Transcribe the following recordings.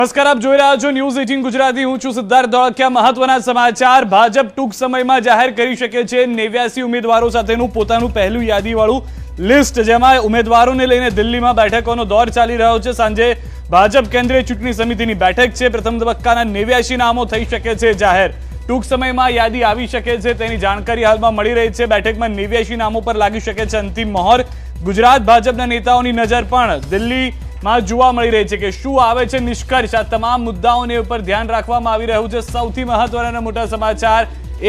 નમસ્કાર, આપ જોઈ રહ્યા છો ન્યૂઝ 18 ગુજરાતી। હું છું સિદ્ધાર્થ ધોળકિયા। મહત્વના સમાચાર। ભાજપ ટૂંક સમયમાં જાહેર કરી શકે છે 89 ઉમેદવારો સાથેનું પોતાનું પહેલું યાદીવાળું લિસ્ટ, જેમાં ઉમેદવારોને લઈને દિલ્હીમાં બેઠકોનો દોર ચાલી રહ્યો છે। સાંજે ભાજપ કેન્દ્રીય ચૂંટણી સમિતિની બેઠક છે। પ્રથમ તબક્કાના 89 નામો થઈ શકે છે જાહેર। ટૂંક સમયમાં યાદી આવી શકે છે તેની જાણકારી હાલમાં મળી રહી છે। બેઠકમાં 89 નામો પર લાગી શકે છે અંતિમ મહોર। ગુજરાત ભાજપના નેતાઓની નજર પણ દિલ્હીમાં જોવા મળી રહી છે કે શું આવે છે નિષ્કર્ષ। આ તમામ મુદ્દાઓને ઉપર ધ્યાન રાખવામાં આવી રહ્યું છે। સૌથી મહત્વના અને મોટા સમાચાર,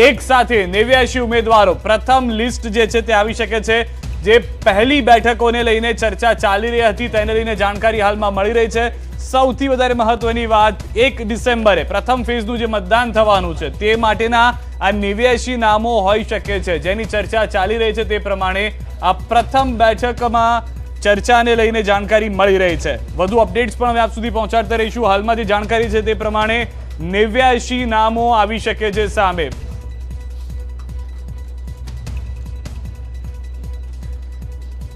એક સાથે 89 ઉમેદવારો પ્રથમ લિસ્ટ જે છે તે આવી શકે છે। જે પહેલી બેઠકોને લઈને ચર્ચા ચાલી રહી હતી તેને લઈને જાણકારી હાલમાં મળી રહી છે। સૌથી વધારે મહત્વની વાત, 1 ડિસેમ્બરે પ્રથમ ફેઝનું જે મતદાન થવાનું છે તે માટેના આ 89 નામો હોઈ શકે છે, જેની ચર્ચા ચાલી રહી છે। તે પ્રમાણે આ પ્રથમ બેઠકમાં ચર્ચાને લઈને જાણકારી મળી રહી છે। વધુ અપડેટ્સ પણ અમે આપ સુધી પહોંચાડતા રહીશું। હાલમાં જે જાણકારી છે તે પ્રમાણે 89 નામો આવી શકે છે સામે।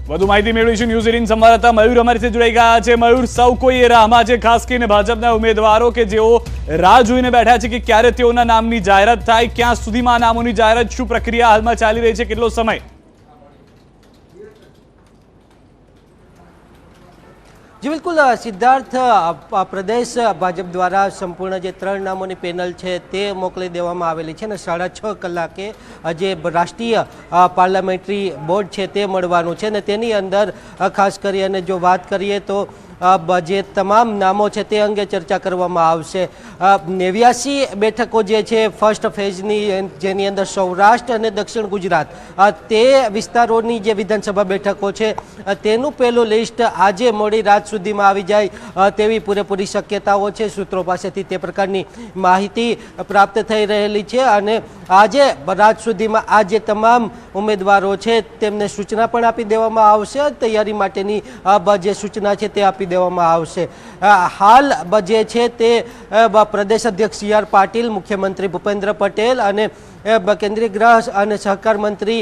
વધુ માહિતી મેળવીશું। ન્યૂઝ 18 સંવાદદાતા મયુર અમારી સાથે જોડાઈ ગયા છે। મયુર, સૌ કોઈ એ રાહમાં છે, ખાસ કરીને ભાજપના ઉમેદવારો કે જેઓ રાહ જોઈને બેઠા છે કે ક્યારે તેઓના નામની જાહેરાત થાય। ક્યાં સુધીમાં નામોની જાહેરાત, શું પ્રક્રિયા હાલમાં ચાલી રહી છે, કેટલો સમય? जी बिल्कुल सिद्धार्थ, प्रदेश भाजप द्वारा संपूर्ण जे 3 नामों की पेनल है ते मोकली देवामां आवेली छे ने 6:30 कलाके जे राष्ट्रीय पार्लामेंटरी बोर्ड है ते मळवानुं छे ने तेनी अंदर खास करीने जो बात करिए तो जे तमाम नामों है ते अंगे चर्चा करवामां आवशे। 89 बेठको जे छे फर्स्ट फेजनी, जेनी अंदर सौराष्ट्र अने दक्षिण गुजरात ते विस्तारोनी जे विधानसभा बेठको छे तेनुं पहेलुं लिस्ट आजे मोडी रात सुधीमां आवी जाय तेवी पूरेपूरी शक्यताओ छे। सूत्रों पासेथी ते प्रकारनी माहिती प्राप्त थई रहेली छे अने आजे रात सुधीमां आ जे तमाम उमेदवारो छे तेमने सूचना पण आपी देवामां आवशे। तैयारी माटेनी जे सूचना छे ते आपी देवामां आवशे। हाल जे छे ते प्रदेश अध्यक्ष CR पाटील, मुख्यमंत्री भूपेन्द्र पटेल अने केंद्रीय गृह और सहकार मंत्री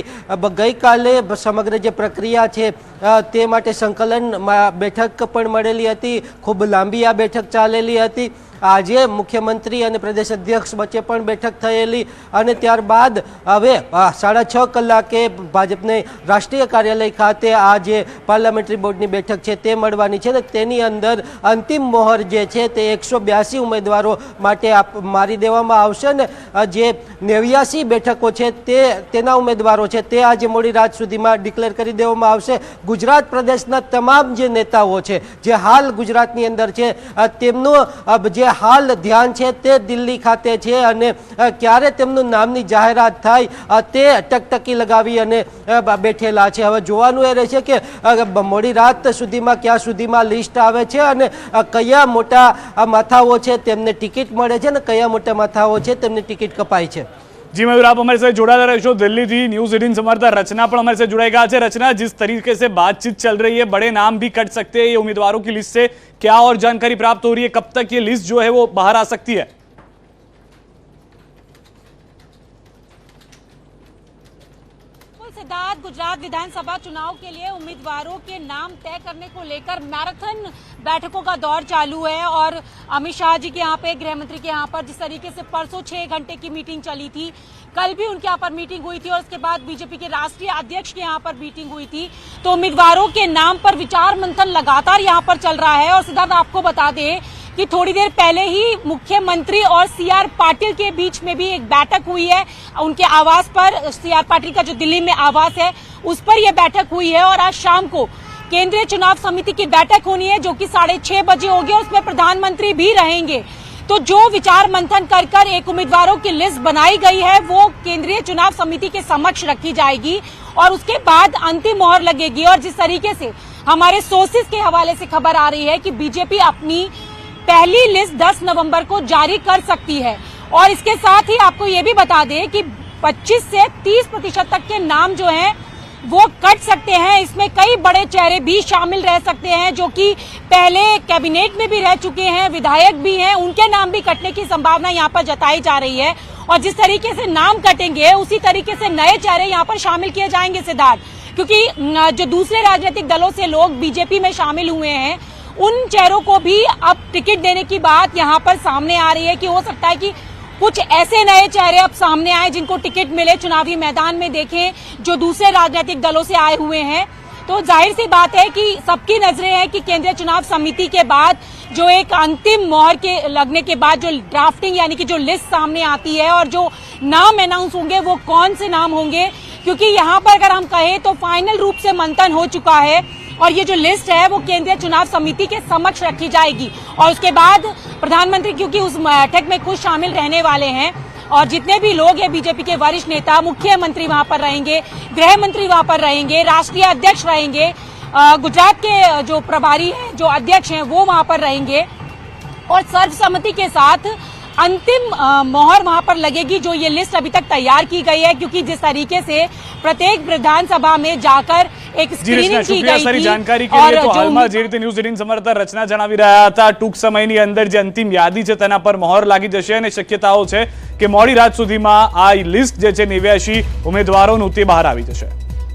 गई काले समग्र जे प्रक्रिया है ते माटे संकलन बैठक पण मळेली हती। खूब लांबी आ बैठक चालेली हती। आजे मुख्यमंत्री और प्रदेश अध्यक्ष वच्चे पण बैठक थयेली अने त्यारबाद हवे 6:30 कलाके भाजपने राष्ट्रीय कार्यालय खाते आज पार्लामेंटरी बोर्डनी बैठक है ते मळवानी छे। तेनी अंदर अंतिम मोहर जे छे ते 182 उम्मीदवारों माटे मारी देवामां आवशे ने जे 89 बैठको छे तेना उम्मीदवारों छे ते आज मोडी रात सुधीमां डिक्लेर करी देवामां आवशे। गुजरात प्रदेशना तमाम जे नेताओ छे जे हाल गुजरातनी अंदर छे तेमनुं जे हाल ध्यान है ते दिल्ली खाते छे अने क्यारे तेमनुं नामनी जाहेरात थाय ते टकटकी लगावी अने बैठेला छे। हवे जोवानुं ए रहेशे के मोडी रात सुधीमां क्या सुधीमां लिस्ट आवे छे अने कया मोटा माथाओ छे तेमने टिकिट मळे छे ने कया मोटा माथाओ छे तेमने टिकिट कपाय छे। जी मयूर, आप हमारे साथ जोड़ा रहो। दिल्ली थी न्यूज़ 18 संवाददाता रचना पर हमारे साथ जुड़ाई गया है। रचना, जिस तरीके से बातचीत चल रही है, बड़े नाम भी कट सकते हैं ये उम्मीदवारों की लिस्ट से, क्या और जानकारी प्राप्त हो रही है? कब तक ये लिस्ट जो है वो बाहर आ सकती है? सिद्धार्थ, गुजरात विधानसभा चुनाव के लिए उम्मीदवारों के नाम तय करने को लेकर मैराथन बैठकों का दौर चालू है और अमित शाह जी के यहाँ पे, गृह मंत्री के यहाँ पर जिस तरीके से परसों 6 घंटे की मीटिंग चली थी, कल भी उनके यहाँ पर मीटिंग हुई थी और उसके बाद बीजेपी के राष्ट्रीय अध्यक्ष के यहाँ पर मीटिंग हुई थी, तो उम्मीदवारों के नाम पर विचार मंथन लगातार यहाँ पर चल रहा है। और सिद्धार्थ, आपको बता दें कि थोड़ी देर पहले ही मुख्यमंत्री और CR पाटिल के बीच में भी एक बैठक हुई है। उनके आवास पर, CR पाटिल का जो दिल्ली में आवास है उस पर यह बैठक हुई है और आज शाम को केंद्रीय चुनाव समिति की बैठक होनी है जो कि 6:30 बजे होगी और उसमें प्रधानमंत्री भी रहेंगे। तो जो विचार मंथन कर एक उम्मीदवारों की लिस्ट बनाई गई है वो केंद्रीय चुनाव समिति के समक्ष रखी जाएगी और उसके बाद अंतिम मोहर लगेगी। और जिस तरीके से हमारे सोर्सेज के हवाले से खबर आ रही है कि बीजेपी अपनी पहली लिस्ट 10 नवंबर को जारी कर सकती है। और इसके साथ ही आपको ये भी बता दें कि 25 से 30% तक के नाम जो हैं वो कट सकते हैं। इसमें कई बड़े चेहरे भी शामिल रह सकते हैं जो कि पहले कैबिनेट में भी रह चुके हैं, विधायक भी हैं, उनके नाम भी कटने की संभावना यहाँ पर जताई जा रही है। और जिस तरीके से नाम कटेंगे उसी तरीके से नए चेहरे यहाँ पर शामिल किए जाएंगे सिद्धार्थ, क्योंकि जो दूसरे राजनीतिक दलों से लोग बीजेपी में शामिल हुए हैं उन चेहरों को भी अब टिकट देने की बात यहाँ पर सामने आ रही है कि हो सकता है कि कुछ ऐसे नए चेहरे अब सामने आए जिनको टिकट मिले, चुनावी मैदान में देखें, जो दूसरे राजनीतिक दलों से आए हुए हैं। तो जाहिर सी बात है कि सबकी नजरें हैं कि केंद्रीय चुनाव समिति के बाद जो एक अंतिम मोहर के लगने के बाद जो ड्राफ्टिंग यानी कि जो लिस्ट सामने आती है और जो नाम अनाउंस होंगे वो कौन से नाम होंगे, क्योंकि यहाँ पर अगर हम कहें तो फाइनल रूप से मंथन हो चुका है और ये जो लिस्ट है वो केंद्रीय चुनाव समिति के समक्ष रखी जाएगी और उसके बाद प्रधानमंत्री क्योंकि उस बैठक में खुद शामिल रहने वाले हैं और जितने भी लोग हैं बीजेपी के वरिष्ठ नेता, मुख्यमंत्री वहां पर रहेंगे, गृह मंत्री वहां पर रहेंगे, राष्ट्रीय अध्यक्ष रहेंगे, गुजरात के जो प्रभारी हैं, जो अध्यक्ष हैं वो वहां पर रहेंगे और सर्वसम्मति के साथ अंतिम मोहर वहां पर लगेगी जो ये लिस्ट अभी तक तैयार की गई है, क्योंकि जिस तरीके से प्रत्येक विधानसभा में जाकर एक स्क्रीनिंग की गई सारी थी जानकारी के लिए तो हालમાં જે રીતે ન્યૂઝ 18 સમર્થક રચના જણાવી રહ્યા હતા, ટૂંક સમયની અંદર જે અંતિમ યાદી છે તેના પર મહોર લાગી જશે અને શક્યતાઓ છે કે મોડી રાત સુધીમાં આ લિસ્ટ જે છે 89 ઉમેદવારોનું તે બહાર આવી જશે।